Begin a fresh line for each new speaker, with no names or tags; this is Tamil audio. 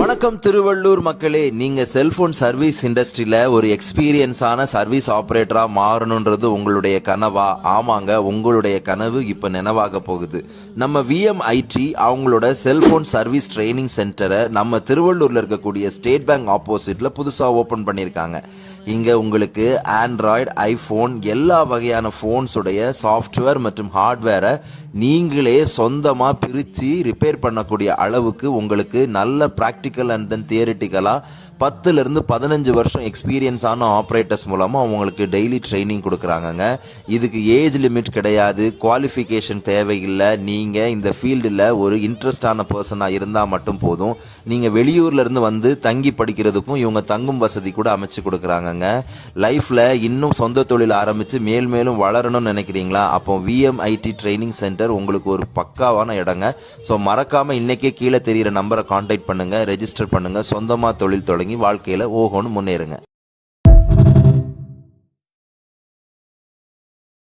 வணக்கம் திருவள்ளூர் மக்களே. நீங்க செல்போன் சர்வீஸ் இண்டஸ்ட்ரியில ஒரு எக்ஸ்பீரியன்ஸான சர்வீஸ் ஆபரேட்டரா மாறணும்ன்றது உங்களுடைய கனவா? ஆமாங்க, உங்களுடைய கனவு இப்ப நினைவாக போகுது. நம்ம விஎம்ஐடி அவங்களோட செல்போன் சர்வீஸ் ட்ரைனிங் சென்டரை நம்ம திருவள்ளூர்ல இருக்கக்கூடிய ஸ்டேட் பேங்க் ஆப்போசிட்ல புதுசா ஓபன் பண்ணிருக்காங்க. இங்க உங்களுக்கு ஆண்ட்ராய்டு, ஐபோன் எல்லா வகையான போன்ஸுடைய சாஃப்ட்வேர் மற்றும் ஹார்ட்வேரை நீங்களே சொந்தமா பிரிச்சு ரிப்பேர் பண்ணக்கூடிய அளவுக்கு உங்களுக்கு நல்ல பிராக்டிக்கல் அண்ட் தென் தியரிட்டிக்கலா 10 இருந்து 15 வருஷம் எக்ஸ்பீரியன்ஸ் ஆன ஆப்ரேட்டர்ஸ் மூலமா உங்களுக்கு டெய்லி ட்ரைனிங் கொடுக்குறாங்கங்க. இதுக்கு ஏஜ் லிமிட் கிடையாது, குவாலிஃபிகேஷன் தேவையில்லை. நீங்க இந்த ஃபீல்டில் ஒரு இன்ட்ரெஸ்டான பர்சனா இருந்தா மட்டும் போதும். நீங்க வெளியூர்ல இருந்து வந்து தங்கி படிக்கிறதுக்கும் இவங்க தங்கும் வசதி கூட அமைச்சு கொடுக்குறாங்கங்க. லைஃப்ல இன்னும் சொந்த தொழில் ஆரம்பிச்சு மேல் மேலும் வளரணும்னு நினைக்கிறீங்களா? அப்போ விஎம்ஐடி ட்ரைனிங் சென்டர் உங்களுக்கு ஒரு பக்காவான இடங்க. ஸோ மறக்காம இன்னைக்கே கீழே தெரியிற நம்பரை கான்டாக்ட் பண்ணுங்க, ரெஜிஸ்டர் பண்ணுங்க, சொந்தமா தொழில் தொடங்கி வாழ்க்கையில ஓஹோன்னு முன்னேறுங்க.